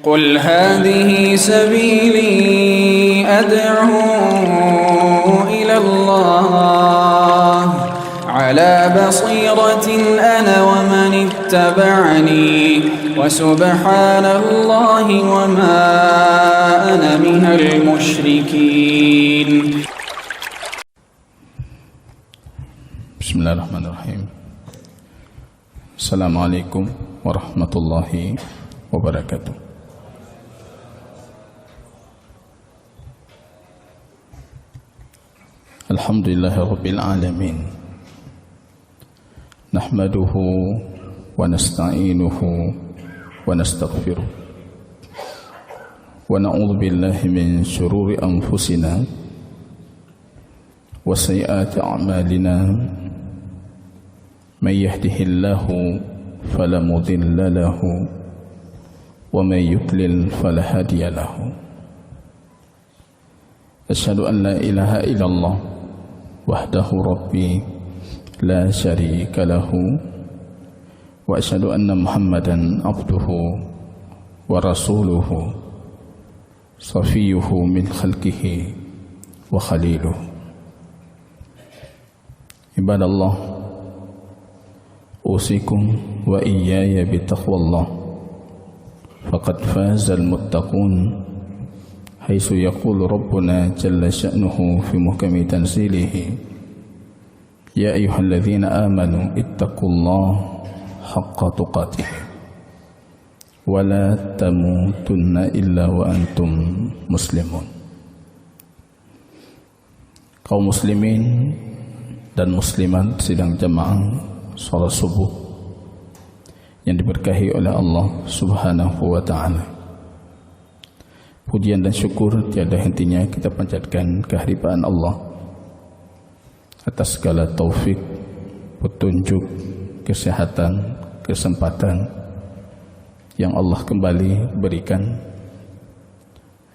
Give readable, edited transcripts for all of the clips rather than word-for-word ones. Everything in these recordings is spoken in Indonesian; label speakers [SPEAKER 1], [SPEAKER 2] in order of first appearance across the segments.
[SPEAKER 1] قل هذه سبيلي أدعو إلى الله على بصيرة أنا ومن اتبعني وسبحان الله وما أنا من المشركين.
[SPEAKER 2] بسم الله الرحمن الرحيم. السلام عليكم ورحمة الله وبركاته. Alhamdulillah Rabbil Alamin. Nahmaduhu wa nasta'inuhu wa nastaghfiruh wa na'udzu billahi min syururi anfusina wa sayyiati a'malina. May yahdihillahu fala mudilla lahu wa may yudlil fala hadiya lahu. Asyhadu an la ilaha illallah wahdahu rabbi la syarika lahu wa asyhadu anna Muhammadan abduhu wa rasuluhu safiyuhu min khalqihi wa khaliluhu. Ibadallah, usikum wa iyaya bitaqwallah faqad fazal muttaqun. Haitsu yaqulu Rabbuna jalla sya'nuhu fi muhkami tanzilihi, ya ayyuhalladzina amanu ittaqullaha haqqa tuqatih wa la tamutunna illa wa antum muslimun. Kaum muslimin dan muslimat sidang jamaah salat subuh yang diberkahi oleh Allah Subhanahu wa ta'ala. Pujian dan syukur tiada hentinya kita panjatkan kehadiran Allah atas segala taufik, petunjuk, kesehatan, kesempatan yang Allah kembali berikan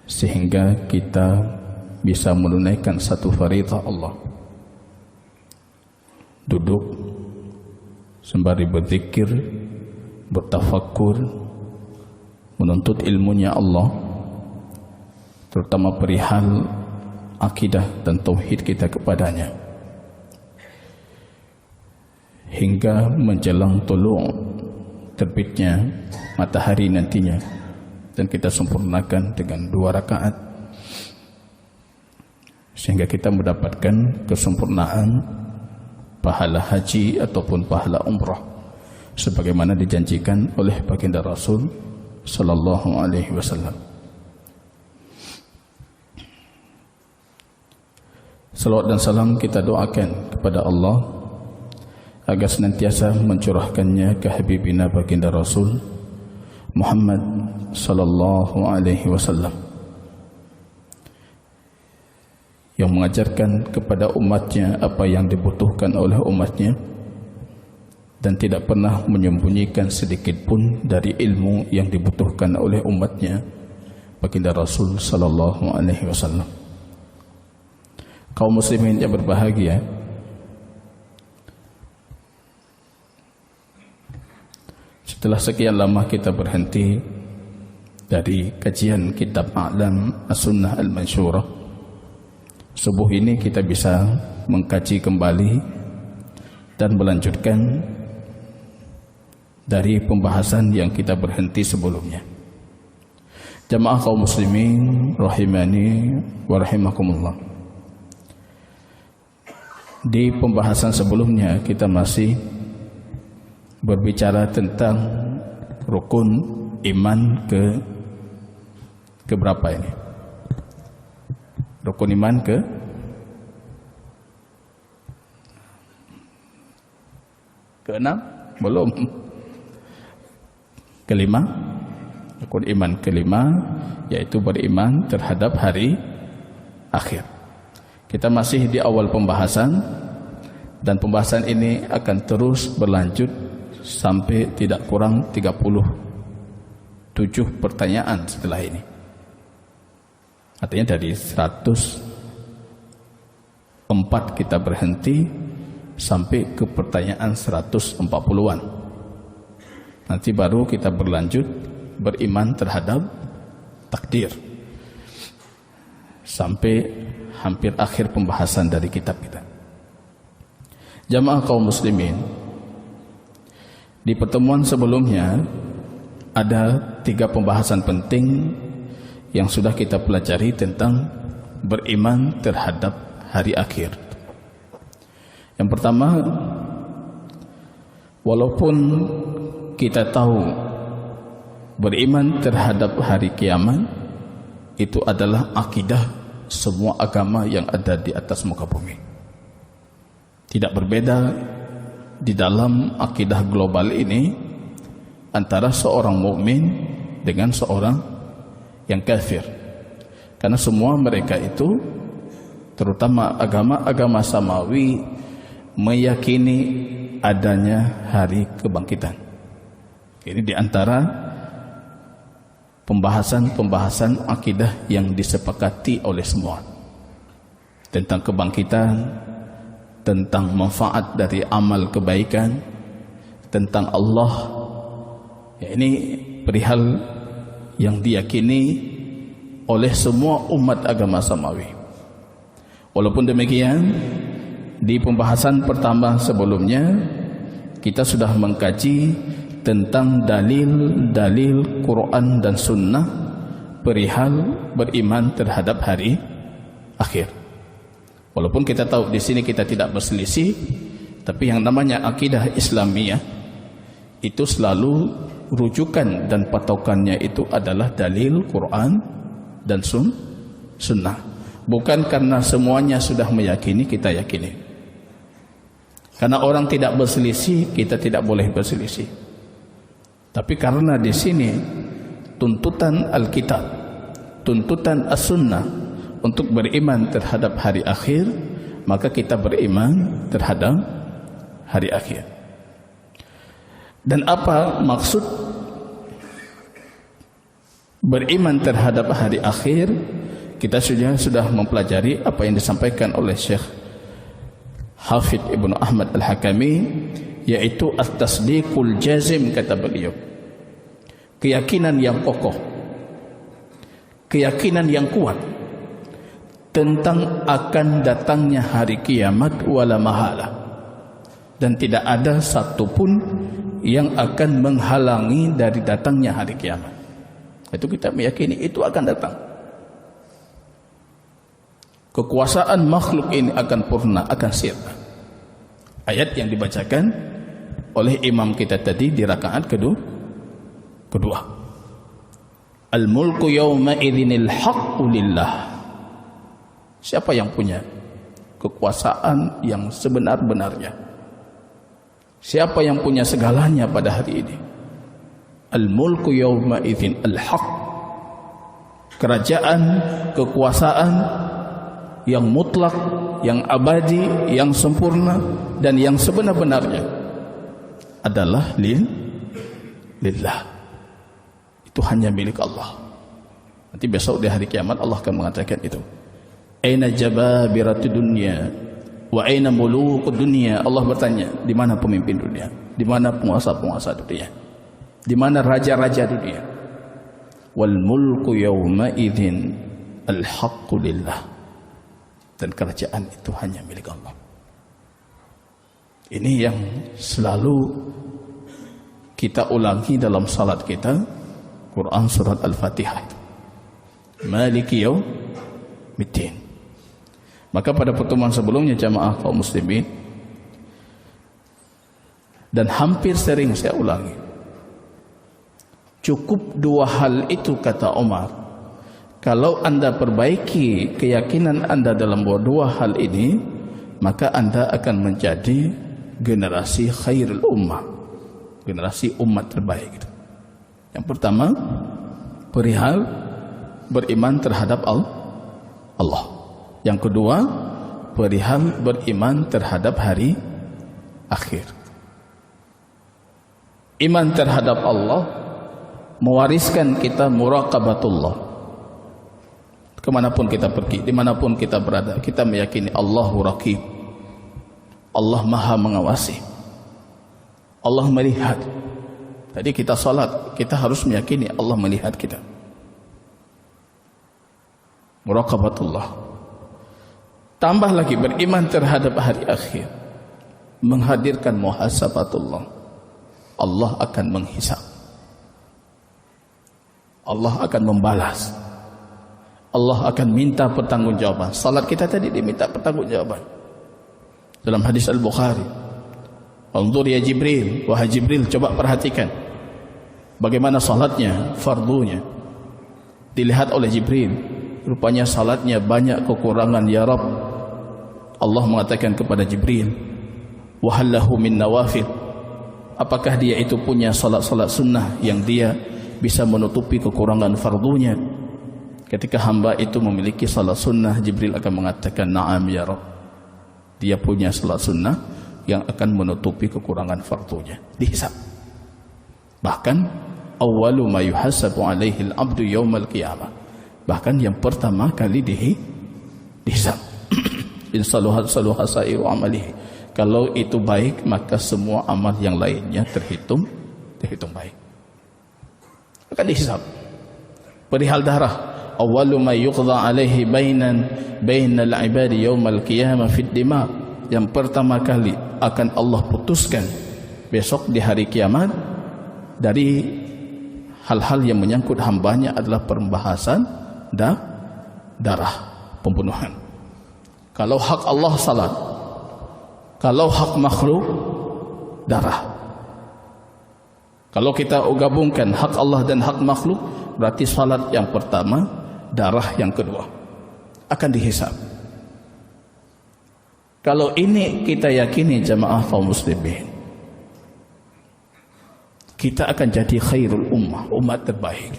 [SPEAKER 2] sehingga kita bisa menunaikan satu faridah Allah. Duduk sembari berzikir, bertafakkur, menuntut ilmunya Allah, terutama perihal akidah dan tauhid kita kepadanya, hingga menjelang tulu' terbitnya matahari nantinya, dan kita sempurnakan dengan 2 rakaat sehingga kita mendapatkan kesempurnaan pahala haji ataupun pahala umrah sebagaimana dijanjikan oleh baginda Rasul sallallahu alaihi wasallam. Salawat dan salam kita doakan kepada Allah agar senantiasa mencurahkannya ke habibina baginda Rasul Muhammad sallallahu alaihi wasallam yang mengajarkan kepada umatnya apa yang dibutuhkan oleh umatnya dan tidak pernah menyembunyikan sedikit pun dari ilmu yang dibutuhkan oleh umatnya baginda Rasul sallallahu alaihi wasallam. Kaum muslimin yang berbahagia, setelah sekian lama kita berhenti dari kajian kitab A'lam As-Sunnah Al-Mansyurah, subuh ini kita bisa mengkaji kembali dan melanjutkan dari pembahasan yang kita berhenti sebelumnya. Jamaah kaum muslimin rahimani wa rahimakumullah. Di pembahasan sebelumnya kita masih berbicara tentang rukun iman ke berapa ini? Rukun iman ke-6? Belum. Ke-5? Rukun iman ke-5 yaitu beriman terhadap hari akhir. Kita masih di awal pembahasan dan pembahasan ini akan terus berlanjut sampai tidak kurang 37 pertanyaan setelah ini. Artinya dari 104 kita berhenti sampai ke pertanyaan 140-an. Nanti baru kita berlanjut beriman terhadap takdir. Sampai hampir akhir pembahasan dari kitab kita. Jamaah kaum muslimin, di pertemuan sebelumnya ada 3 pembahasan penting yang sudah kita pelajari tentang beriman terhadap hari akhir. Yang pertama, walaupun kita tahu beriman terhadap hari kiamat itu adalah akidah semua agama yang ada di atas muka bumi. Tidak berbeda di dalam akidah global ini antara seorang mukmin dengan seorang yang kafir. Karena semua mereka itu, terutama agama-agama samawi, meyakini adanya hari kebangkitan. Ini di antara pembahasan akidah yang disepakati oleh semua tentang kebangkitan, tentang manfaat dari amal kebaikan, tentang Allah. Ya, ini perihal yang diyakini oleh semua umat agama samawi. Walaupun demikian, di pembahasan pertama sebelumnya kita sudah mengkaji tentang dalil-dalil Quran dan Sunnah perihal beriman terhadap hari akhir. Walaupun kita tahu di sini kita tidak berselisih, tapi yang namanya akidah Islamiyah itu selalu rujukan dan patokannya itu adalah dalil Quran dan Sunnah. Bukan karena semuanya sudah meyakini kita yakini. Karena orang tidak berselisih, kita tidak boleh berselisih. Tapi karena di sini tuntutan Alkitab, tuntutan As-Sunnah untuk beriman terhadap hari akhir, maka kita beriman terhadap hari akhir. Dan apa maksud beriman terhadap hari akhir? Kita sudah mempelajari apa yang disampaikan oleh Syekh Hafidh Ibnu Ahmad Al-Hakami, yaitu at-tasdiqul jazim, kata beliau. Keyakinan yang kokoh, keyakinan yang kuat tentang akan datangnya hari kiamat wala mahala, dan tidak ada satupun yang akan menghalangi dari datangnya hari kiamat. Itu kita meyakini itu akan datang. Kekuasaan makhluk ini akan purna, akan sirna. Ayat yang dibacakan oleh imam kita tadi di rakaat kedua. Al-mulku yawma idzinil haqqu lillah. Siapa yang punya kekuasaan yang sebenar-benarnya? Siapa yang punya segalanya pada hari ini? Al-mulku yawma idzin al-haq. Kerajaan, kekuasaan yang mutlak, yang abadi, yang sempurna dan yang sebenar-benarnya adalah lillah. Itu hanya milik Allah. Nanti besok di hari kiamat Allah akan mengatakan itu. Aina jababiratu dunya wa aina mulukud dunya. Allah bertanya, di mana pemimpin dunia? Di mana penguasa-penguasa dunia? Di mana raja-raja dunia? Wal mulku yawma idzin al-haqqu lillah. Dan kerajaan itu hanya milik Allah. Ini yang selalu kita ulangi dalam salat kita, Quran surat Al-Fatihah. Maliki yaumiddin. Maka pada pertemuan sebelumnya jamaah kaum muslimin, dan hampir sering saya ulangi, cukup 2 hal itu, kata Umar. Kalau anda perbaiki keyakinan anda dalam 2 hal ini, maka anda akan menjadi generasi khairul ummah, generasi umat terbaik. Yang pertama, perihal beriman terhadap Allah. Yang kedua, perihal beriman terhadap hari akhir. Iman terhadap Allah mewariskan kita muraqabatullah. Kemanapun kita pergi, dimanapun kita berada, kita meyakini Allahu Raqib. Allah Maha mengawasi, Allah melihat, Jadi kita salat, kita harus meyakini Allah melihat kita. Muraqabatullah. Tambah lagi beriman terhadap hari akhir, menghadirkan muhasabatullah. Allah akan menghisab, Allah akan membalas, Allah akan minta pertanggungjawaban. Salat kita tadi diminta pertanggungjawaban. Dalam hadis Al-Bukhari, "Anzur ya Jibril," wahai Jibril, coba perhatikan bagaimana salatnya, fardunya. Dilihat oleh Jibril, rupanya salatnya banyak kekurangan ya Rabb. Allah mengatakan kepada Jibril, "Wa hal lahu min nawafil?" Apakah dia itu punya salat-salat sunnah yang dia bisa menutupi kekurangan fardunya? Ketika hamba itu memiliki salat sunnah, Jibril akan mengatakan, "Na'am ya Rabb." Dia punya salat sunnah yang akan menutupi kekurangan fardunya. Dihisab. Bahkan awwalu ma yuhasabu alaihi al-'abdu yaumal qiyamah. Bahkan yang pertama kali dihisab. In saluhat saluha sa'iru amalihi. Kalau itu baik, maka semua amal yang lainnya terhitung baik. Akan dihisab. Perihal darah, awwalu ma yuqda alaihi bainal ibadi yaumal qiyamah fid dima. Yang pertama kali akan Allah putuskan besok di hari kiamat dari hal-hal yang menyangkut hambanya adalah pembahasan darah, pembunuhan. Kalau hak Allah salat, kalau hak makhluk darah. Kalau kita gabungkan hak Allah dan hak makhluk, berarti salat yang pertama, darah yang kedua akan dihisab. Kalau ini kita yakini jamaah kaum muslimin, kita akan jadi khairul ummah, umat terbaik.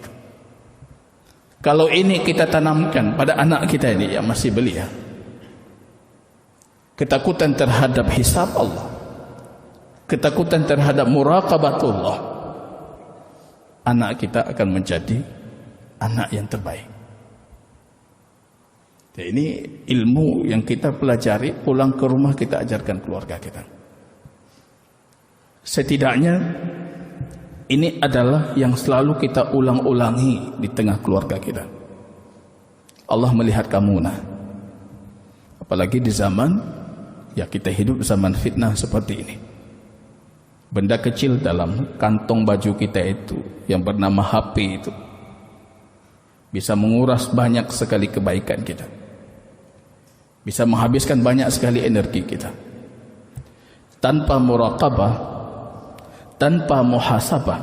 [SPEAKER 2] Kalau ini kita tanamkan pada anak kita ini yang masih belia, ketakutan terhadap hisab Allah, ketakutan terhadap muraqabatullah, anak kita akan menjadi anak yang terbaik. Jadi ini ilmu yang kita pelajari, pulang ke rumah kita ajarkan keluarga kita. Setidaknya ini adalah yang selalu kita ulang-ulangi di tengah keluarga kita. Allah melihat kamu, nah. Apalagi di zaman, ya kita hidup zaman fitnah seperti ini. Benda kecil dalam kantong baju kita itu, yang bernama HP itu, bisa menguras banyak sekali kebaikan kita. Bisa menghabiskan banyak sekali energi kita. Tanpa muraqabah, tanpa muhasabah,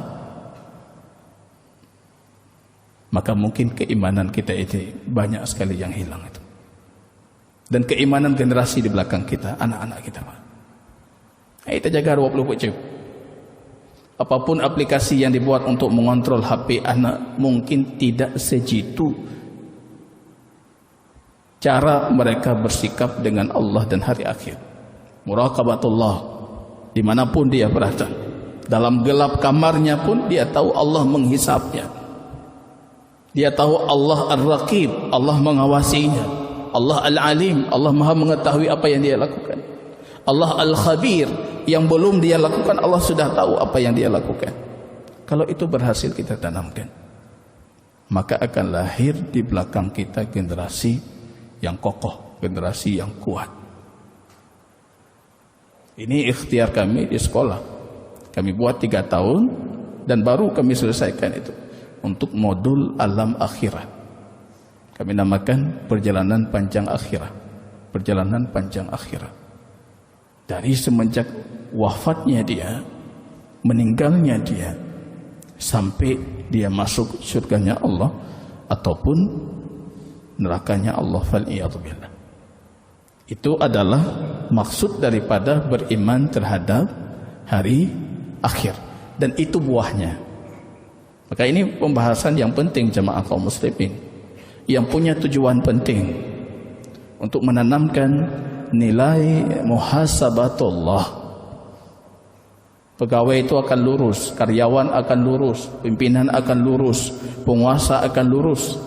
[SPEAKER 2] maka mungkin keimanan kita itu banyak sekali yang hilang itu. Dan keimanan generasi di belakang kita, anak-anak kita. Kita jaga 24 jam. Apapun aplikasi yang dibuat untuk mengontrol HP anak, mungkin tidak sejitu cara mereka bersikap dengan Allah dan hari akhir. Muraqabatullah dimanapun dia berada. Dalam gelap kamarnya pun dia tahu Allah menghisapnya. Dia tahu Allah Ar-Raqib, Allah mengawasinya. Allah Al-Alim, Allah Maha mengetahui apa yang dia lakukan. Allah Al-Khabir, yang belum dia lakukan Allah sudah tahu apa yang dia lakukan. Kalau itu berhasil kita tanamkan, maka akan lahir di belakang kita generasi yang kokoh, generasi yang kuat. Ini ikhtiar kami di sekolah. Kami buat 3 tahun dan baru kami selesaikan itu untuk modul alam akhirat. Kami namakan perjalanan panjang akhirat. Perjalanan panjang akhirat. Dari semenjak wafatnya dia, meninggalnya dia, sampai dia masuk surganya Allah ataupun nerakanya Allah, fal'iyadzubillah. Itu adalah maksud daripada beriman terhadap hari akhir, dan itu buahnya. Maka ini pembahasan yang penting jemaah kaum muslimin, yang punya tujuan penting untuk menanamkan nilai muhasabatullah. Pegawai itu akan lurus, karyawan akan lurus, pimpinan akan lurus, penguasa akan lurus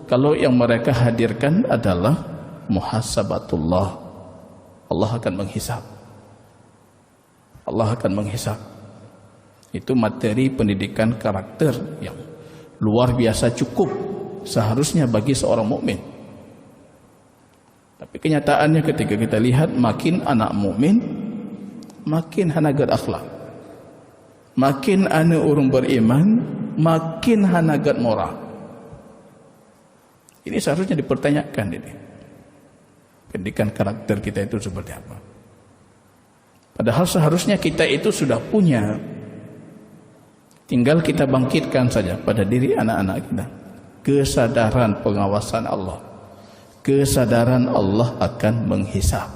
[SPEAKER 2] kalau yang mereka hadirkan adalah muhasabatullah. Allah akan menghisab. Allah akan menghisab. Itu materi pendidikan karakter yang luar biasa cukup seharusnya bagi seorang mukmin. Tapi kenyataannya ketika kita lihat makin anak mukmin makin hanagat akhlak. Makin ane orang beriman makin hanagat moral. Ini seharusnya dipertanyakan ini. Pendidikan karakter kita itu seperti apa? Padahal seharusnya kita itu sudah punya. Tinggal kita bangkitkan saja pada diri anak-anak kita. Kesadaran pengawasan Allah. Kesadaran Allah akan menghisap.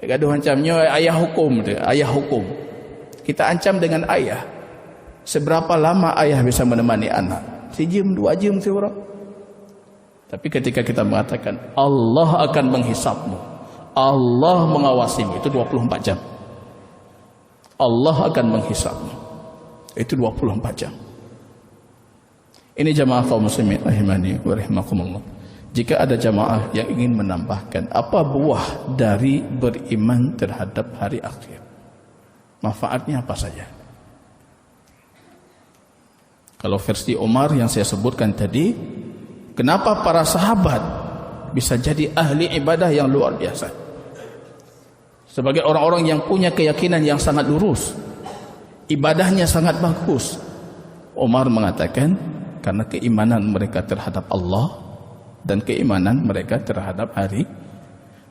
[SPEAKER 2] Gaduh ancamnya ayah hukum. Ayah hukum. Kita ancam dengan ayah. Seberapa lama ayah bisa menemani anak? 1 jam, 2 jam seorang. Tapi ketika kita mengatakan Allah akan menghisapmu, Allah mengawasimu, itu 24 jam. Allah akan menghisapmu, itu 24 jam. Ini jamaah kaum muslimin rahimani wa rahimakumullah. Jika ada jamaah yang ingin menambahkan apa buah dari beriman terhadap hari akhir, manfaatnya apa saja? Kalau versi Umar yang saya sebutkan tadi, kenapa para sahabat bisa jadi ahli ibadah yang luar biasa? Sebagai orang-orang yang punya keyakinan yang sangat lurus, ibadahnya sangat bagus. Umar mengatakan karena keimanan mereka terhadap Allah dan keimanan mereka terhadap hari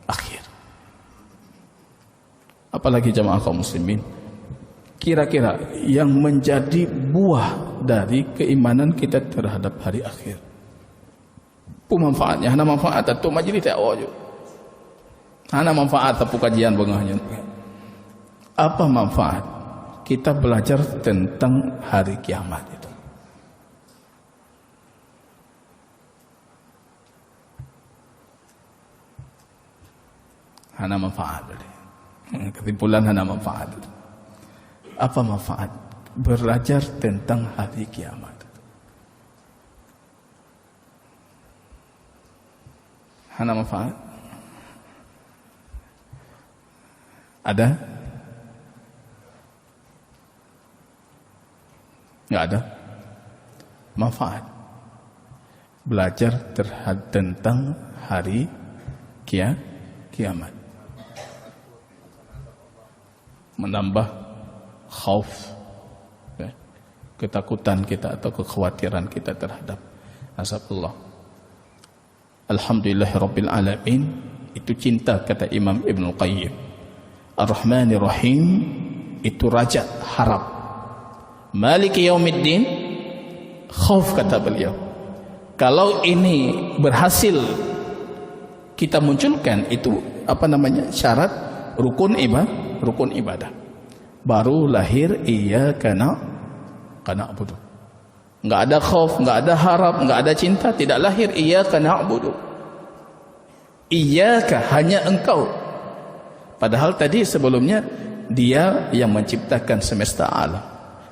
[SPEAKER 2] akhir. Apalagi jamaah kaum muslimin, kira-kira yang menjadi buah dari keimanan kita terhadap hari akhir. Manfaatnya, hana manfaat atau majlis tak awak. Hana manfaat atau kajian bengahnya. Apa manfaat? Kita belajar tentang hari kiamat itu. Hana manfaat. Kesimpulan hana manfaat. Apa manfaat? Belajar tentang hari kiamat. Hana manfaat? Ada? Enggak ada? Manfaat. Belajar tentang hari kiamat. Menambah khauf, ketakutan kita atau kekhawatiran kita terhadap azab Allah. Alhamdulillahirabbil alamin. Itu cinta, kata Imam Ibn Qayyim. Ar-Rahmanir Rahim, itu raja harap. Maliki yaumiddin, khauf, kata beliau. Kalau ini berhasil kita munculkan, itu apa namanya? Syarat rukun ibadah. Baru lahir iyyaka na'budu. Enggak ada khauf, enggak ada harap, enggak ada cinta, tidak lahir iyyaka na'budu. Iyyaka, hanya engkau. Padahal tadi sebelumnya dia yang menciptakan semesta alam.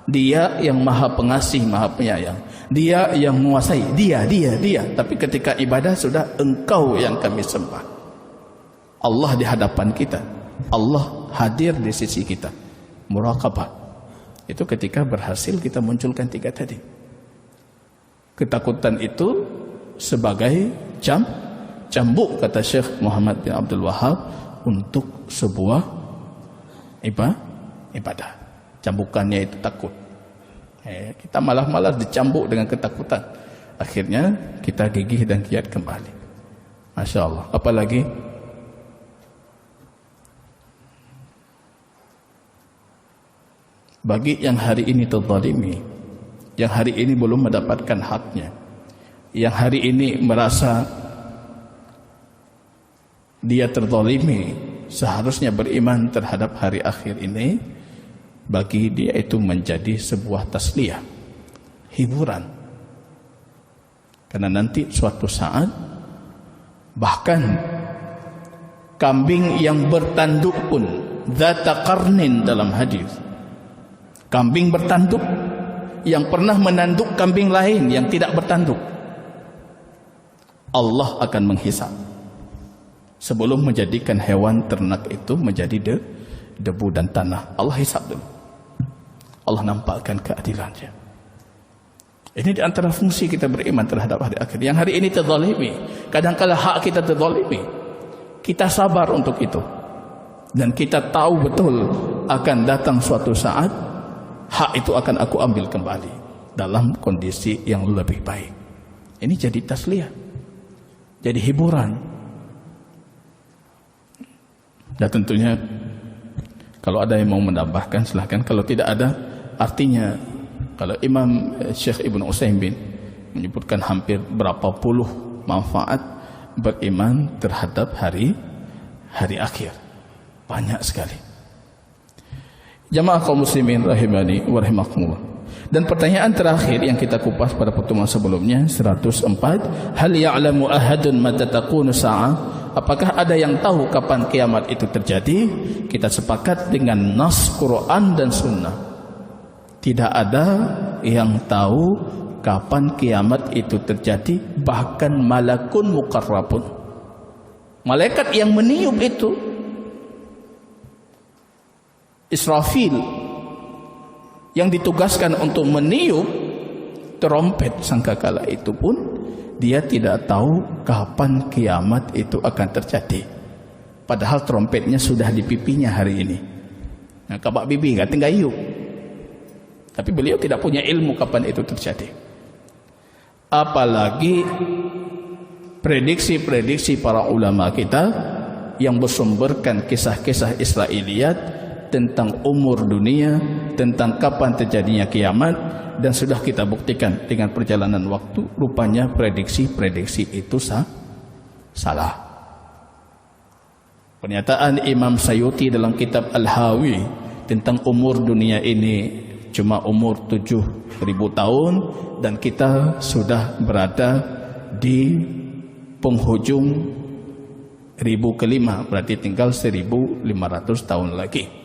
[SPEAKER 2] Dia yang maha pengasih, maha penyayang. Dia yang menguasai. Dia. Tapi ketika ibadah sudah engkau yang kami sembah. Allah di hadapan kita. Allah hadir di sisi kita. Muraqabah. Itu ketika berhasil kita munculkan 3 tadi. Ketakutan itu sebagai cambuk, kata Syekh Muhammad bin Abdul Wahab, untuk sebuah ibadah. Cambukannya itu takut. Kita malah dicambuk dengan ketakutan. Akhirnya kita gigih dan giat kembali. Masya Allah. Apalagi bagi yang hari ini terzalimi, yang hari ini belum mendapatkan haknya, yang hari ini merasa dia terzalimi, seharusnya beriman terhadap hari akhir ini. Bagi dia itu menjadi sebuah tasliyah, hiburan. Karena nanti suatu saat bahkan kambing yang bertanduk pun, dzata qarnin dalam hadis, kambing bertanduk yang pernah menanduk kambing lain yang tidak bertanduk, Allah akan menghisap sebelum menjadikan hewan ternak itu menjadi debu dan tanah. Allah hisap dulu. Allah nampakkan keadilannya. Ini di antara fungsi kita beriman terhadap hari akhir. Yang hari ini terzalimi, kadang-kala hak kita terzalimi, kita sabar untuk itu. Dan kita tahu betul akan datang suatu saat hak itu akan aku ambil kembali dalam kondisi yang lebih baik. Ini jadi tasliyah, jadi hiburan. Dan tentunya kalau ada yang mau menambahkan silahkan. Kalau tidak ada, artinya kalau Imam Syekh Ibn Utsaimin menyebutkan hampir berapa puluh manfaat beriman terhadap hari akhir. Banyak sekali. Jamaah kaum muslimin rahimani wa rahimakumullah. Dan pertanyaan terakhir yang kita kupas pada pertemuan sebelumnya 104, hal ya'lamu ahadun mata takunu sa'ah? Apakah ada yang tahu kapan kiamat itu terjadi? Kita sepakat dengan nas Quran dan sunnah. Tidak ada yang tahu kapan kiamat itu terjadi, bahkan malakun muqarrabun. Malaikat yang meniup itu, Israfil, yang ditugaskan untuk meniup trompet sangkakala itu pun dia tidak tahu kapan kiamat itu akan terjadi. Padahal trompetnya sudah di pipinya hari ini. Nah, kabak bibi kata tinggal iup. Tapi beliau tidak punya ilmu kapan itu terjadi. Apalagi prediksi-prediksi para ulama kita yang bersumberkan kisah-kisah Israiliyat tentang umur dunia, tentang kapan terjadinya kiamat, dan sudah kita buktikan dengan perjalanan waktu, rupanya prediksi-prediksi itu salah. Pernyataan Imam Sayuti dalam kitab Al-Hawi tentang umur dunia ini cuma umur 7.000 tahun, dan kita sudah berada di penghujung 1000 kelima, berarti tinggal 1500 tahun lagi.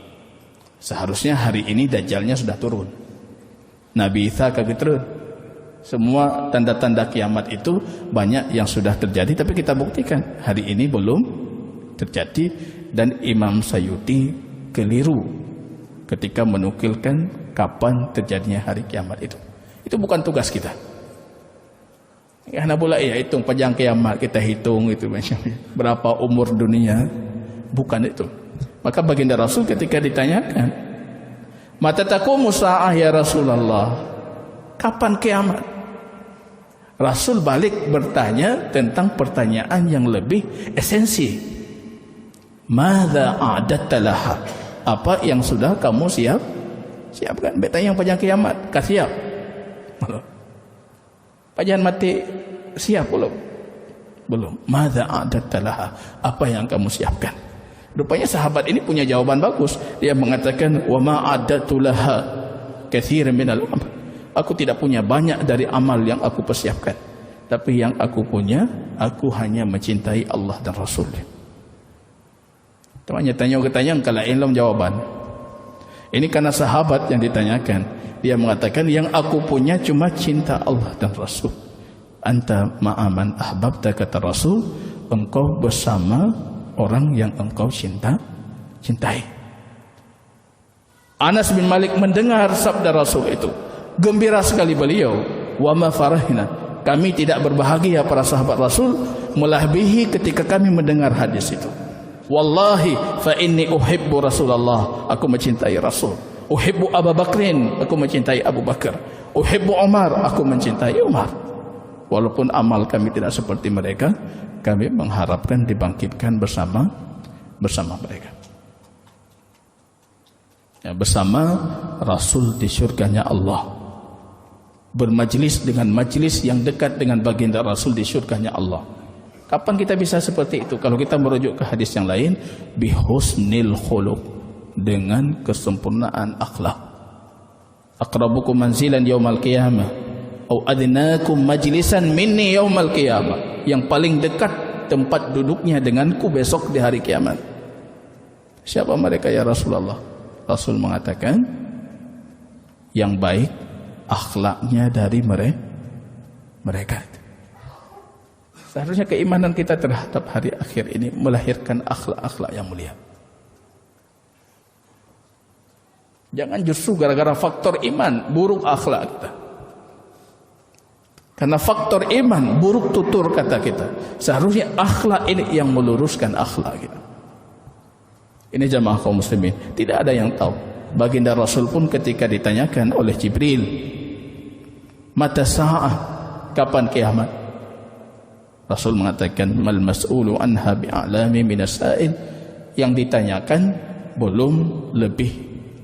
[SPEAKER 2] Seharusnya hari ini Dajjalnya sudah turun, Nabi Isa kagak turun. Semua tanda-tanda kiamat itu banyak yang sudah terjadi, tapi kita buktikan hari ini belum terjadi. Dan Imam Sayuti keliru ketika menukilkan kapan terjadinya hari kiamat itu. Itu bukan tugas kita. Karena pula ya hitung panjang kiamat, kita hitung itu berapa umur dunia, bukan itu. Maka baginda Rasul ketika ditanyakan, mata taqumu sa'ah ya Rasulullah, kapan kiamat? Rasul balik bertanya tentang pertanyaan yang lebih esensi. Madza a'datta laha? Apa yang sudah kamu siapkan? Bertanya yang panjang kiamat, kah siap? Panjang mati siap belum? Belum. Madza a'datta laha? Apa yang kamu siapkan? Rupanya sahabat ini punya jawaban bagus. Dia mengatakan, wa ma a'datu laha katsiran minal amal. Aku tidak punya banyak dari amal yang aku persiapkan, tapi yang aku punya, aku hanya mencintai Allah dan Rasul-Nya. Temannya tanya kalau ilmu jawaban. Ini karena sahabat yang ditanyakan, dia mengatakan yang aku punya cuma cinta Allah dan Rasul. Anta ma'aman ahbabta, kata Rasul, engkau bersama orang yang engkau cintai. Anas bin Malik mendengar sabda Rasul itu, gembira sekali beliau. Wa ma farahina, kami tidak berbahagia para sahabat Rasul melebihi ketika kami mendengar hadis itu. Wallahi fa inni uhibbu Rasulullah, aku mencintai Rasul. Uhibbu Abu Bakrin, aku mencintai Abu Bakar. Uhibbu Umar, aku mencintai Umar. Walaupun amal kami tidak seperti mereka, kami mengharapkan dibangkitkan bersama mereka. Ya, bersama Rasul di surganya Allah. Bermajlis dengan majlis yang dekat dengan baginda Rasul di surganya Allah. Kapan kita bisa seperti itu? Kalau kita merujuk ke hadis yang lain, bihusnil khuluq, dengan kesempurnaan akhlak. Aqrabukum manzilan yaumal qiyamah, au adnakum majlisan minni yaumal qiyamah. Yang paling dekat tempat duduknya denganku besok di hari kiamat. Siapa mereka ya Rasulullah? Rasul mengatakan, yang baik akhlaknya dari mereka. Seharusnya keimanan kita terhadap hari akhir ini melahirkan akhlak-akhlak yang mulia. Jangan justru gara-gara faktor iman buruk akhlak kita. Karena faktor iman buruk tutur kata kita. Seharusnya akhlak ini yang meluruskan akhlak kita. Ini jamaah kaum muslimin, tidak ada yang tahu. Baginda Rasul pun ketika ditanyakan oleh Jibril, mata sa'ah, kapan kiamat? Rasul mengatakan, mal mas'ulu anha bi'alami minas sa'il. Yang ditanyakan belum lebih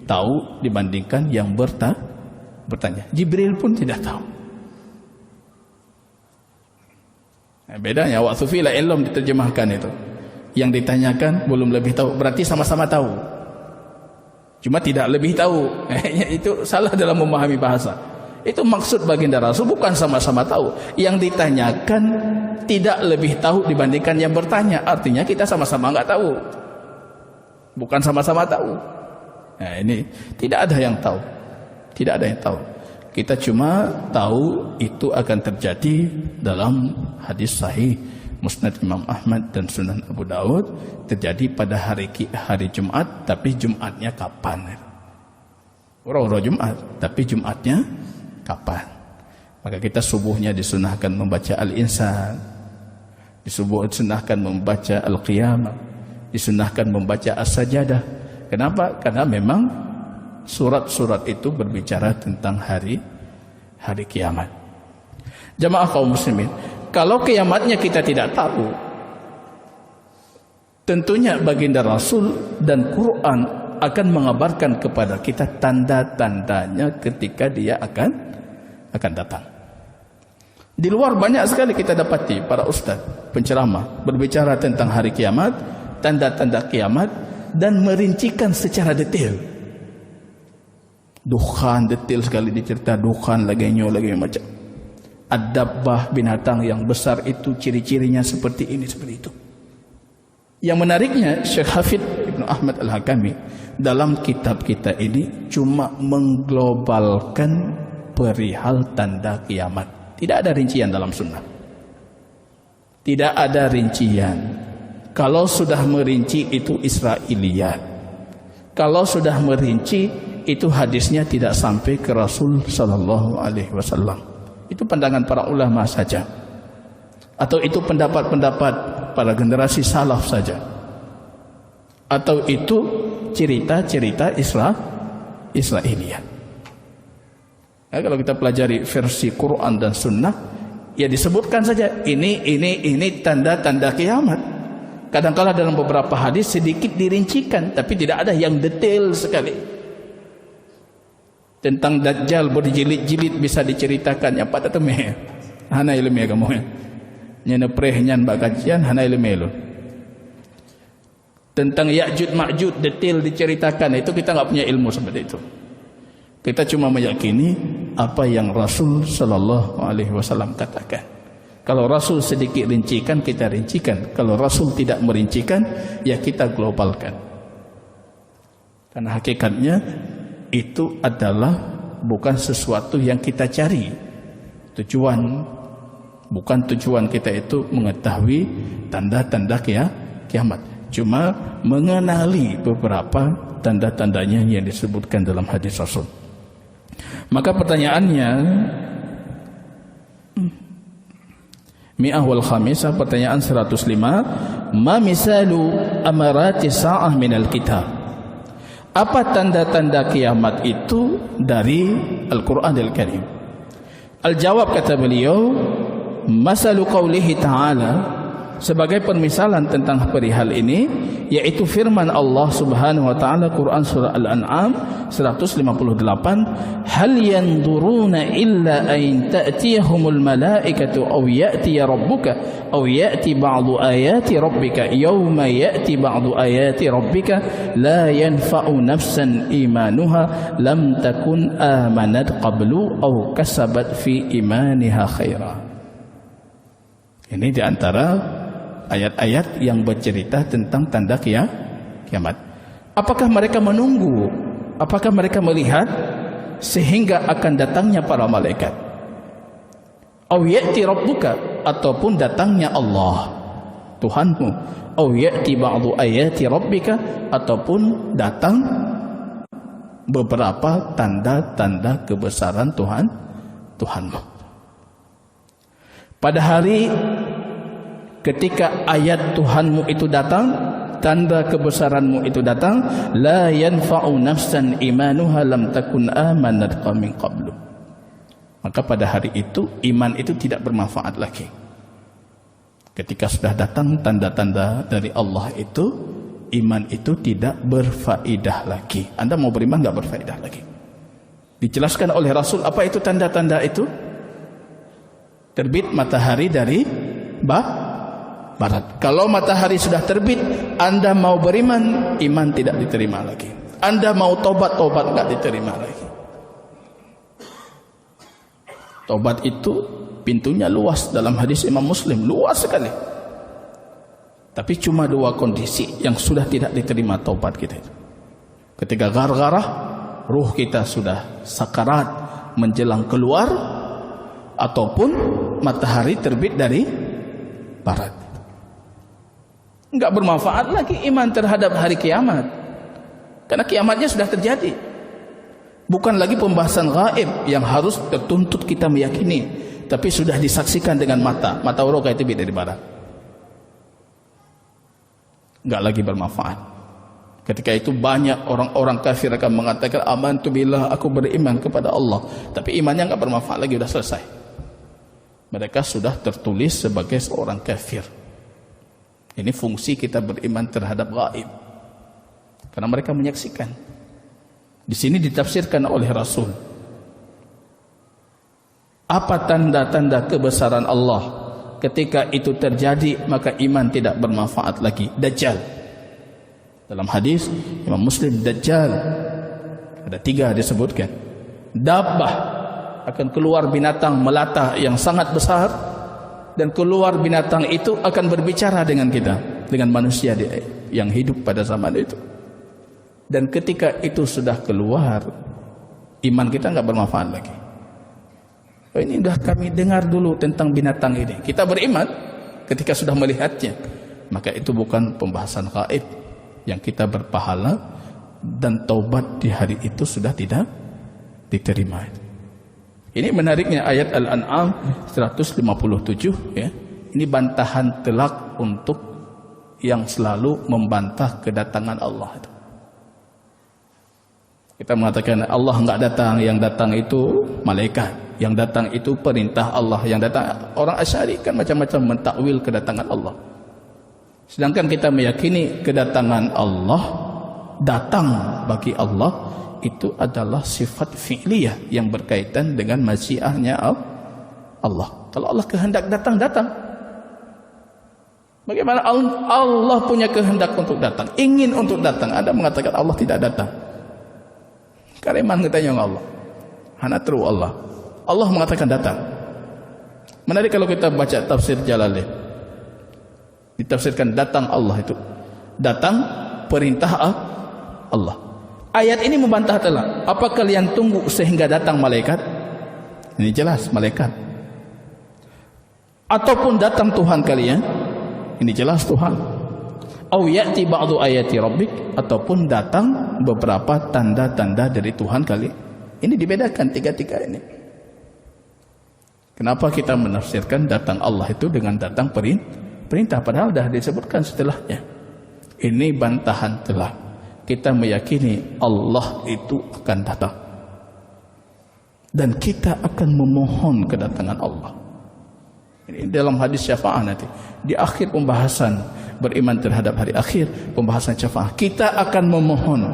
[SPEAKER 2] tahu dibandingkan yang bertanya. Jibril pun tidak tahu. Nah, bedanya waktu fila ilm diterjemahkan itu. Yang ditanyakan belum lebih tahu, berarti sama-sama tahu. Cuma tidak lebih tahu. Itu salah dalam memahami bahasa. Itu maksud baginda Rasul, bukan sama-sama tahu. Yang ditanyakan tidak lebih tahu dibandingkan yang bertanya. Artinya kita sama-sama nggak tahu. Bukan sama-sama tahu. Nah, ini tidak ada yang tahu. Tidak ada yang tahu. Kita cuma tahu itu akan terjadi dalam hadis sahih Musnad Imam Ahmad dan Sunan Abu Daud, terjadi pada hari Jumat, tapi Jumatnya kapan? Ura-ura Jumat, tapi Jumatnya kapan? Maka kita subuhnya disunahkan membaca Al-Insan, disunahkan membaca Al-Qiyamah, disunahkan membaca As-Sajadah. Kenapa? Karena memang surat-surat itu berbicara tentang hari kiamat. Jamaah kaum muslimin, kalau kiamatnya kita tidak tahu, tentunya baginda Rasul dan Quran akan mengabarkan kepada kita tanda-tandanya ketika dia akan datang. Di luar banyak sekali kita dapati para ustaz, penceramah berbicara tentang hari kiamat, tanda-tanda kiamat, dan merincikan secara detail. Dukhan detail sekali dicerita, dukhan lagi macam. Ad-dabbah, binatang yang besar itu ciri-cirinya seperti ini, seperti itu. Yang menariknya, Syekh Hafidh Ibnu Ahmad Al-Hakami dalam kitab kita ini cuma mengglobalkan perihal tanda kiamat. Tidak ada rincian dalam sunnah. Tidak ada rincian. Kalau sudah merinci itu Israiliyat. Kalau sudah merinci itu hadisnya tidak sampai ke Rasul sallallahu alaihi wasallam. Itu pandangan para ulama saja. Atau itu pendapat-pendapat pada generasi salaf saja. Atau itu cerita-cerita Israiliyat. Nah, kalau kita pelajari versi Quran dan Sunnah, ya disebutkan saja ini tanda-tanda kiamat. Kadang-kala dalam beberapa hadis sedikit dirincikan, tapi tidak ada yang detail sekali. Tentang Dajjal berjilid-jilid bisa diceritakan ya pada temeh. Hana ilmu kamu ya. Nyana prehnya mbak kajian hana ilmu lo. Tentang Ya'jud Ma'jud detail diceritakan, itu kita nggak punya ilmu seperti itu. Kita cuma meyakini apa yang Rasul sallallahu alaihi wasallam katakan. Kalau Rasul sedikit rincikan, kita rincikan. Kalau Rasul tidak merincikan, ya kita globalkan. Karena hakikatnya itu adalah bukan sesuatu yang kita cari. Bukan tujuan kita itu mengetahui tanda-tanda kiamat. Cuma mengenali beberapa tanda-tandanya yang disebutkan dalam hadis Rasul. Maka pertanyaannya, Mi'ah wal Khamisah, pertanyaan 105, ma misalu amarati sa'ah minal kitab? Apa tanda-tanda kiamat itu dari Al-Quran Al-Karim? Al-jawab kata beliau, masalu qawlihi ta'ala, sebagai permisalan tentang perihal ini, yaitu firman Allah Subhanahu wa taala Quran surah Al-An'am 158, hal yanzuruna illa an ta'tiyahumul malaikatu aw ya'ti rabbuka aw ya'ti ba'du ayati rabbika yawma ya'ti ba'du ayati rabbika la yanfa'u nafsan imanuha lam takun amanat qablu aw kasabat fi imaniha khaira. Ini di antara ayat-ayat yang bercerita tentang tanda kiamat. Apakah mereka menunggu? Apakah mereka melihat sehingga akan datangnya para malaikat? Aw ya'ti rabbuka, ataupun datangnya Allah Tuhanmu. Aw ya'ti ba'du ayati rabbika, ataupun datang beberapa tanda-tanda kebesaran Tuhanmu. Pada hari ketika ayat Tuhanmu itu datang, tanda kebesaranmu itu datang, la yanfa'u nafsan imanuha lam takun amanat min qablu. Maka pada hari itu iman itu tidak bermanfaat lagi. Ketika sudah datang tanda-tanda dari Allah itu, iman itu tidak berfaedah lagi. Anda mau beriman enggak berfaedah lagi. Dijelaskan oleh Rasul apa itu tanda-tanda itu? Terbit matahari dari barat. Kalau matahari sudah terbit, Anda mau beriman, iman tidak diterima lagi. Anda mau tobat tidak diterima lagi. Tobat itu pintunya luas, dalam hadis Imam Muslim, luas sekali. Tapi cuma dua kondisi yang sudah tidak diterima tobat kita itu. Ketika gargarah, ruh kita sudah sakarat menjelang keluar, ataupun matahari terbit dari barat. Enggak bermanfaat lagi iman terhadap hari kiamat, karena kiamatnya sudah terjadi. Bukan lagi pembahasan gaib yang harus tertuntut kita meyakini, tapi sudah disaksikan dengan mata uroka terbit dari barat. Enggak lagi bermanfaat. Ketika itu banyak orang-orang kafir akan mengatakan amantu billah, aku beriman kepada Allah, tapi imannya enggak bermanfaat lagi, sudah selesai. Mereka sudah tertulis sebagai seorang kafir. Ini fungsi kita beriman terhadap gaib, karena mereka menyaksikan. Di sini ditafsirkan oleh Rasul. Apa tanda-tanda kebesaran Allah? Ketika itu terjadi, maka iman tidak bermanfaat lagi. Dajjal. Dalam hadis Imam Muslim, Dajjal ada 3 disebutkan. Dabbah, akan keluar binatang melata yang sangat besar, dan keluar binatang itu akan berbicara dengan kita, dengan manusia yang hidup pada zaman itu. Dan ketika itu sudah keluar, iman kita enggak bermanfaat lagi. Oh, ini sudah kami dengar dulu tentang binatang ini, kita beriman ketika sudah melihatnya. Maka itu bukan pembahasan gaib yang kita berpahala, dan taubat di hari itu sudah tidak diterima. Ini menariknya ayat Al-An'am 157 ya. Ini bantahan telak untuk yang selalu membantah kedatangan Allah itu. Kita mengatakan Allah enggak datang, yang datang itu malaikat, yang datang itu perintah Allah, yang datang orang Asy'ari kan macam-macam mentakwil kedatangan Allah. Sedangkan kita meyakini kedatangan Allah, datang bagi Allah itu adalah sifat fi'liyah yang berkaitan dengan masyiahnya Allah. Kalau Allah kehendak datang, datang. Bagaimana Allah punya kehendak untuk datang, ingin untuk datang, Anda mengatakan Allah tidak datang? Kareman katanya Allah, hanatru Allah. Allah mengatakan datang. Menarik kalau kita baca tafsir Jalalain, ditafsirkan datang Allah itu, datang perintah Allah. Ayat ini membantah telak. Apa kalian tunggu sehingga datang malaikat? Ini jelas malaikat. Ataupun datang Tuhan kalian? Ini jelas Tuhan. Au ya'ti ba'du ayati rabbik, ataupun datang beberapa tanda-tanda dari Tuhan kalian. Ini dibedakan 3 ini. Kenapa kita menafsirkan datang Allah itu dengan datang perintah, padahal dah disebutkan setelahnya. Ini bantahan telak. Kita meyakini Allah itu akan datang, dan kita akan memohon kedatangan Allah. Ini dalam hadis syafaat nanti di akhir pembahasan beriman terhadap hari akhir, pembahasan syafaat, kita akan memohon.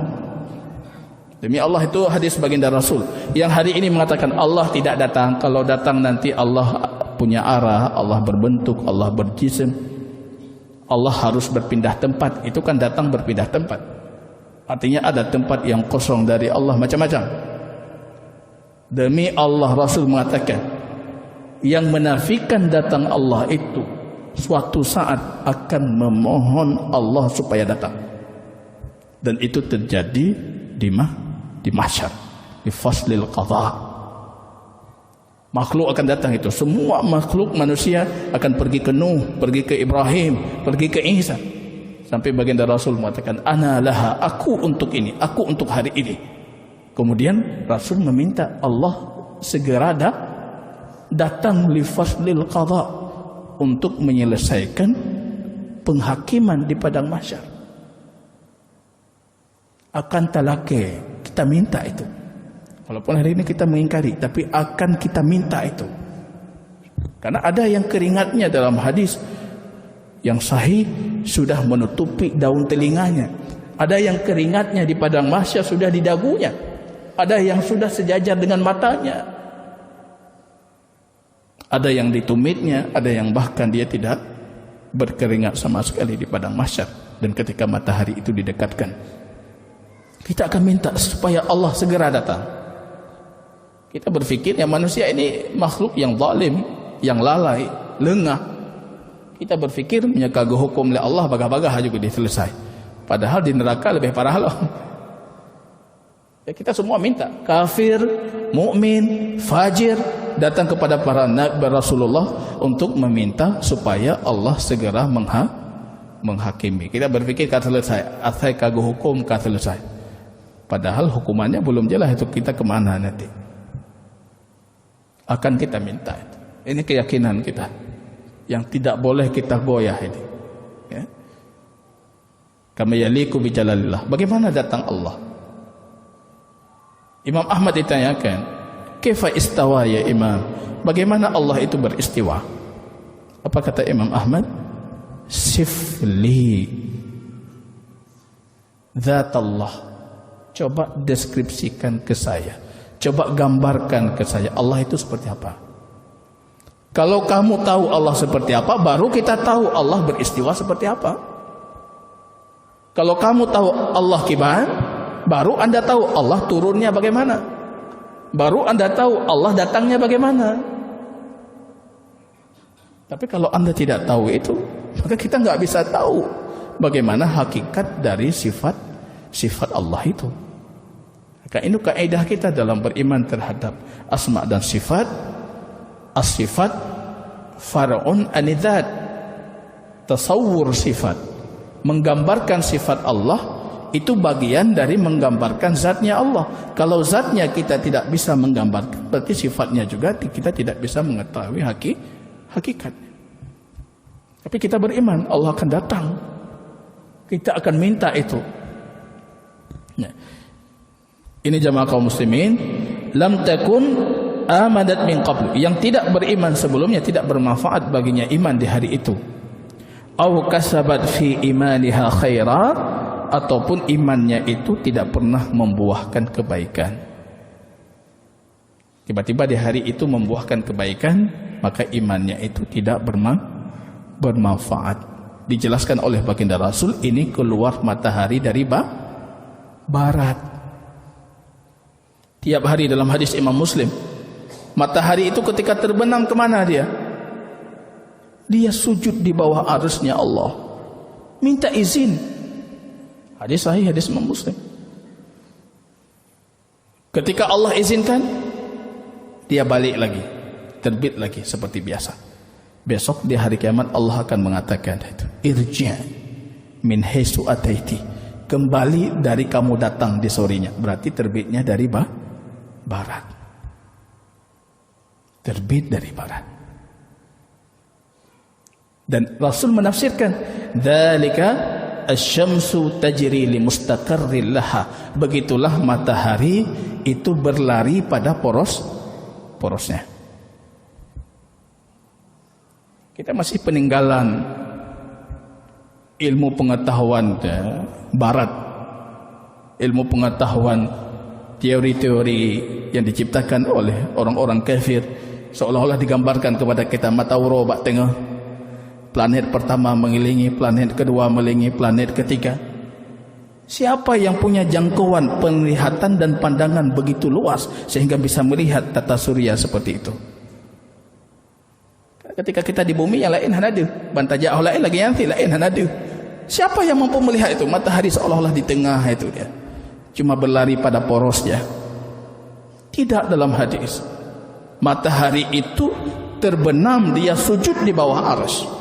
[SPEAKER 2] Demi Allah, itu hadis baginda Rasul yang hari ini mengatakan Allah tidak datang. Kalau datang nanti Allah punya arah, Allah berbentuk, Allah berjisim, Allah harus berpindah tempat. Itu kan datang berpindah tempat. Artinya ada tempat yang kosong dari Allah, macam-macam. Demi Allah, Rasul mengatakan yang menafikan datang Allah itu suatu saat akan memohon Allah supaya datang. Dan itu terjadi di mahsyar, di faslil qadha. Makhluk akan datang itu, semua makhluk manusia akan pergi ke Nuh, pergi ke Ibrahim, pergi ke Isa. Sampai baginda Rasul mengatakan, ana laha, aku untuk ini, aku untuk hari ini. Kemudian Rasul meminta Allah segera datang li faslil qadha, untuk menyelesaikan penghakiman di padang mahsyar. Akan talake, kita minta itu. Walaupun hari ini kita mengingkari, tapi akan kita minta itu. Karena ada yang keringatnya dalam hadis yang sahih sudah menutupi daun telinganya. Ada yang keringatnya di padang mahsyar sudah di dagunya. Ada yang sudah sejajar dengan matanya. Ada yang di tumitnya, ada yang bahkan dia tidak berkeringat sama sekali di padang mahsyar. Dan ketika matahari itu didekatkan, kita akan minta supaya Allah segera datang. Kita berpikir ya manusia ini makhluk yang zalim, yang lalai, lengah. Kita berpikir menyakagu hukum oleh Allah, bagah-bagah juga diselesai. Padahal di neraka lebih parah loh. Ya, kita semua minta, kafir, mukmin, fajir, datang kepada para nabi Rasulullah untuk meminta supaya Allah segera menghakimi. Kita berpikir kata selesai, asai kagu hukum kata selesai. Padahal hukumannya belum jelas, itu kita kemana nanti. Akan kita minta itu. Ini keyakinan kita yang tidak boleh kita goyah ini. Ya. Kama yaliku bi jalalillah. Bagaimana datang Allah? Imam Ahmad ditanyakan, kaifa istawa ya Imam? Bagaimana Allah itu beristiwa? Apa kata Imam Ahmad? Sifli Zatallah. Coba deskripsikan ke saya. Coba gambarkan ke saya Allah itu seperti apa. Kalau kamu tahu Allah seperti apa, baru kita tahu Allah beristiwa seperti apa. Kalau kamu tahu Allah kibar, baru Anda tahu Allah turunnya bagaimana. Baru Anda tahu Allah datangnya bagaimana. Tapi kalau Anda tidak tahu itu, maka kita nggak bisa tahu bagaimana hakikat dari sifat Allah itu. Maka ini kaidah kita dalam beriman terhadap asma dan sifat. As-sifat far'un anidzat. Tasawur sifat, menggambarkan sifat Allah itu bagian dari menggambarkan zatnya Allah. Kalau zatnya kita tidak bisa menggambarkan, berarti sifatnya juga kita tidak bisa mengetahui hakikat. Tapi kita beriman Allah akan datang. Kita akan minta itu. Nah, ini jamaah kaum muslimin, lam takun amadat min qablu, yang tidak beriman sebelumnya tidak bermanfaat baginya iman di hari itu. Au kasabat fi imaniha khaira, ataupun imannya itu tidak pernah membuahkan kebaikan. Tiba-tiba di hari itu membuahkan kebaikan, maka imannya itu tidak bermanfaat. Dijelaskan oleh baginda Rasul, ini keluar matahari dari barat. Tiap hari dalam hadis Imam Muslim, matahari itu ketika terbenam kemana dia? Dia sujud di bawah arsy-Nya Allah, minta izin. Hadis sahih, hadis Imam Muslim. Ketika Allah izinkan, dia balik lagi, terbit lagi seperti biasa. Besok di hari kiamat Allah akan mengatakan itu, irji' min haitsu ataiti, kembali dari kamu datang di sorenya. Berarti terbitnya dari barat. Terbit dari barat. Dan Rasul menafsirkan, dzalika asy-syamsu tajri li mustaqarril laha. Begitulah matahari itu berlari pada porosnya. Kita masih peninggalan ilmu pengetahuan barat. Ilmu pengetahuan teori-teori yang diciptakan oleh orang-orang kafir, seolah-olah digambarkan kepada kita mata urobak tengah. Planet pertama mengelilingi, planet kedua mengelilingi, planet ketiga. Siapa yang punya jangkauan penglihatan dan pandangan begitu luas sehingga bisa melihat tata surya seperti itu? Ketika kita di bumi yang lain hanadu, bantajah lain lagi yanti lain hanadu. Siapa yang mampu melihat itu? Matahari seolah-olah di tengah itu dia, cuma berlari pada porosnya. Tidak dalam hadis. Matahari itu terbenam, dia sujud di bawah arsy.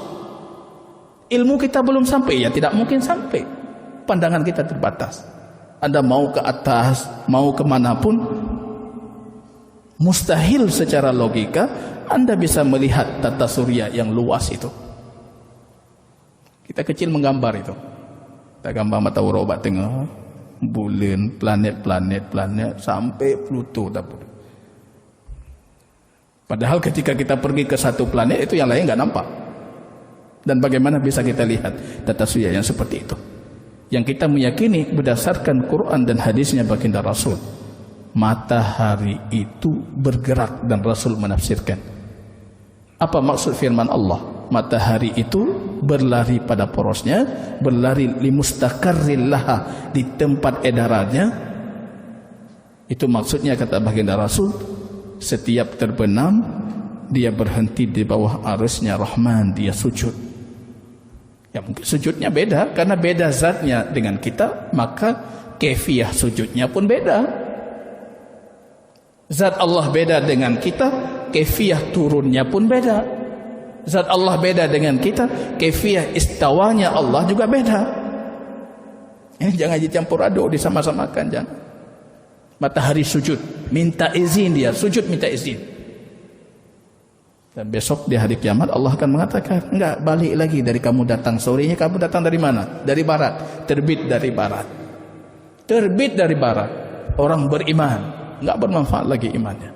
[SPEAKER 2] Ilmu kita belum sampai, ya tidak mungkin sampai. Pandangan kita terbatas. Anda mau ke atas, mau kemanapun, mustahil secara logika Anda bisa melihat tata surya yang luas itu. Kita kecil menggambar itu. Kita gambar matahari obat tengah, bulan, planet sampai Pluto. Padahal ketika kita pergi ke satu planet itu yang lain nggak nampak. Dan bagaimana bisa kita lihat tata surya yang seperti itu? Yang kita meyakini berdasarkan Quran dan hadisnya baginda Rasul, matahari itu bergerak dan Rasul menafsirkan. Apa maksud firman Allah? Matahari itu berlari pada porosnya, berlari limustaqarril laha, di tempat edarannya. Itu maksudnya kata baginda Rasul, setiap terbenam dia berhenti di bawah arasnya Rahman, dia sujud. Ya mungkin sujudnya beda, karena beda zatnya dengan kita, maka kefiyah sujudnya pun beda. Zat Allah beda dengan kita, kefiyah turunnya pun beda. Zat Allah beda dengan kita, kefiyah istawanya Allah juga beda. Ini jangan dicampur aduk, disama-samakan, jangan. Matahari sujud, minta izin dia, sujud minta izin. Dan besok di hari kiamat Allah akan mengatakan, enggak, balik lagi dari kamu datang. Sorenya kamu datang dari mana? Dari barat. Terbit dari barat. Terbit dari barat. Orang beriman, enggak bermanfaat lagi imannya.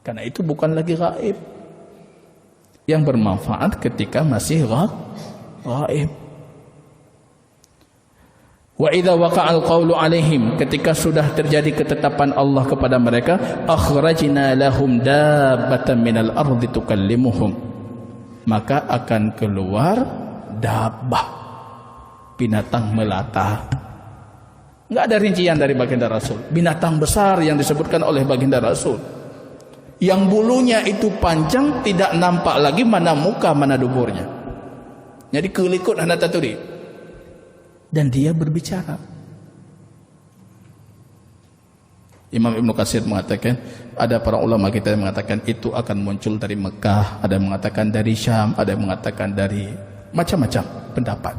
[SPEAKER 2] Karena itu bukan lagi gaib. Yang bermanfaat ketika masih gaib. Wa idza waqa'al qawlu 'alaihim, ketika sudah terjadi ketetapan Allah kepada mereka, akhrajna lahum dabbatan minal ardi tukallimuhum, maka akan keluar dabbah, binatang melata. Enggak ada rincian dari baginda Rasul. Binatang besar yang disebutkan oleh baginda Rasul, yang bulunya itu panjang, tidak nampak lagi mana muka mana duburnya. Jadi kelikut hendak taturi. Dan dia berbicara. Imam Ibnu Katsir mengatakan, ada para ulama kita yang mengatakan itu akan muncul dari Mekah, ada yang mengatakan dari Syam, ada yang mengatakan dari macam-macam pendapat.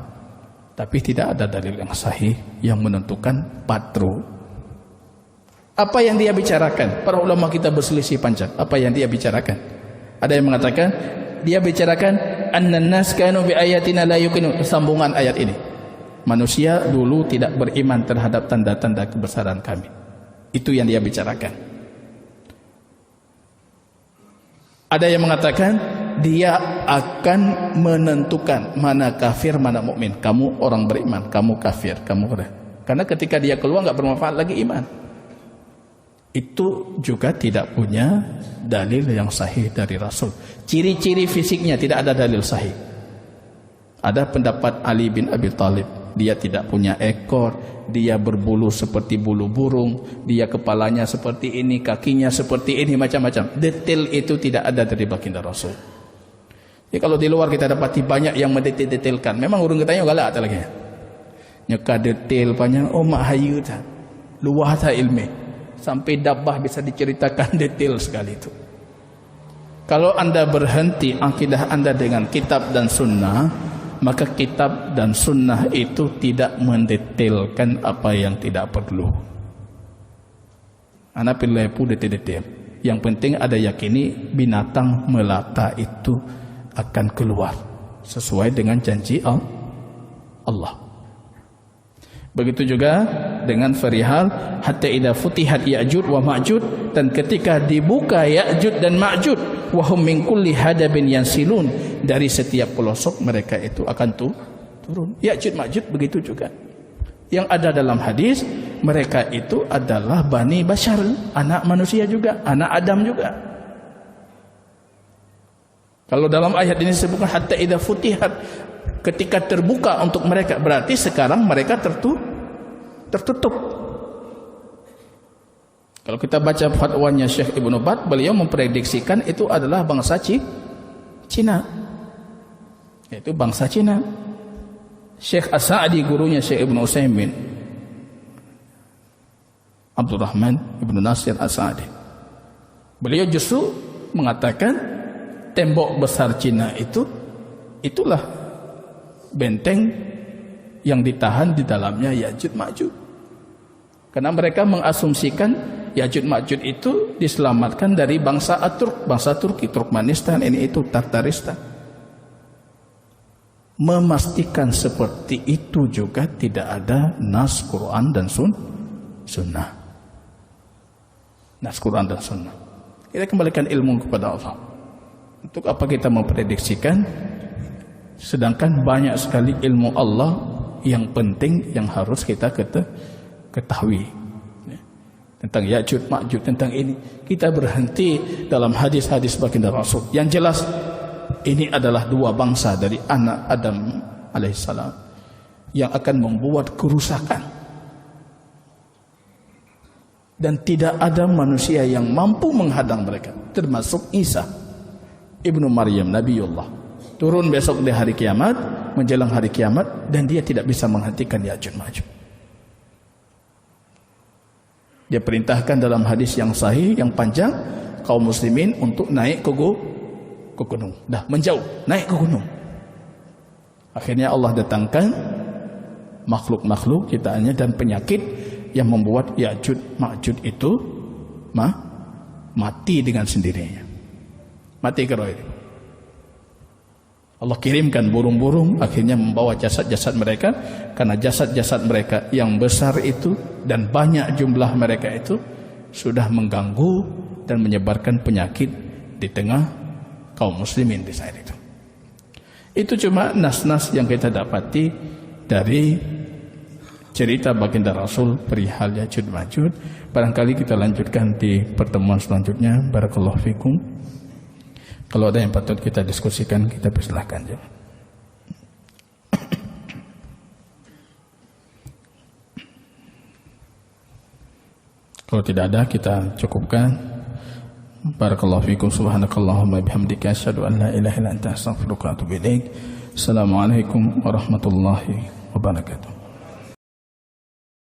[SPEAKER 2] Tapi tidak ada dalil yang sahih yang menentukan patro. Apa yang dia bicarakan? Para ulama kita berselisih panjang. Apa yang dia bicarakan? Ada yang mengatakan dia bicarakan annan nas kanu bi ayatina la yuqinu, sambungan ayat ini. Manusia dulu tidak beriman terhadap tanda-tanda kebesaran kami. Itu yang dia bicarakan. Ada yang mengatakan dia akan menentukan mana kafir, mana mukmin. Kamu orang beriman, kamu kafir, kamu kafir. Karena ketika dia keluar enggak bermanfaat lagi iman. Itu juga tidak punya dalil yang sahih dari Rasul. Ciri-ciri fisiknya tidak ada dalil sahih. Ada pendapat Ali bin Abi Thalib. Dia tidak punya ekor, dia berbulu seperti bulu burung, dia kepalanya seperti ini, kakinya seperti ini, macam-macam. Detail itu tidak ada dari baginda Rasul. Ya, kalau di luar kita dapati banyak yang mendetail-detailkan. Memang urung katanya galak lagi. Nyeka detail panjang, oh mak hayu ta. Luah ta ilmi. Sampai dabbah bisa diceritakan detail sekali itu. Kalau Anda berhenti akidah Anda dengan kitab dan sunnah, maka kitab dan sunnah itu tidak mendetailkan apa yang tidak perlu. Anak pilih pun detail-detail. Yang penting ada yakini binatang melata itu akan keluar sesuai dengan janji Allah. Begitu juga dengan perihal hatta idza futihat Ya'juj wa Ma'juj, dan ketika dibuka Ya'juj dan Ma'juj, wa hum min kulli hadabin yansilun, dari setiap pelosok mereka itu akan turun. Ya'juj Ma'juj begitu juga. Yang ada dalam hadis, mereka itu adalah Bani Bashar, anak manusia juga, anak Adam juga. Kalau dalam ayat ini disebutkan hatta idza futihat, ketika terbuka untuk mereka, berarti sekarang mereka tertutup. Kalau kita baca fatwanya Syekh Ibnu Baz, beliau memprediksikan itu adalah bangsa Cina. Yaitu bangsa Cina. Syekh As-Sa'di, gurunya Syekh Ibnu Utsaimin, Abdurrahman Ibnu Nasir As-Sa'di, beliau justru mengatakan tembok besar Cina itulah benteng yang ditahan di dalamnya Ya'juj Ma'juj. Karena mereka mengasumsikan Ya'juj Ma'juj itu diselamatkan dari bangsa Aturk, bangsa Turki, Turkmenistan, ini itu, Tartaristan. Memastikan seperti itu juga tidak ada nas Quran dan sunnah. Nas Quran dan sunnah. Kita kembalikan ilmu kepada Allah. Untuk apa kita memprediksikan? Sedangkan banyak sekali ilmu Allah yang penting yang harus kita ketahui. Tentang Ya'juj Ma'juj, tentang ini. Kita berhenti dalam hadis-hadis baginda Rasul. Yang jelas, ini adalah dua bangsa dari anak Adam alaihissalam yang akan membuat kerusakan. Dan tidak ada manusia yang mampu menghadang mereka. Termasuk Isa ibnu Maryam, Nabiullah. Turun besok di hari kiamat, menjelang hari kiamat, dan dia tidak bisa menghentikan Ya'juj Ma'juj. Dia perintahkan dalam hadis yang sahih, yang panjang, kaum muslimin untuk naik ke gunung. Dah menjauh, naik ke gunung. Akhirnya Allah datangkan makhluk-makhluk ciptaannya dan penyakit yang membuat Ya'juj Ma'juj itu mati dengan sendirinya. Mati karo ini. Allah kirimkan burung-burung akhirnya membawa jasad-jasad mereka, karena jasad-jasad mereka yang besar itu dan banyak jumlah mereka itu sudah mengganggu dan menyebarkan penyakit di tengah kaum muslimin di saat itu. Itu cuma nas-nas yang kita dapati dari cerita baginda Rasul perihal Ya'juj Ma'juj. Barangkali kita lanjutkan di pertemuan selanjutnya. Barakallahu fikum. Kalau ada yang patut kita diskusikan, kita persilahkan. Kalau tidak ada, kita cukupkan. Barakallahu fikum. Subhanakallahumma bihamdika asyhadu an la ilaha illa anta astaghfiruka wa atubu ilaik. Assalamualaikum warahmatullahi wabarakatuh.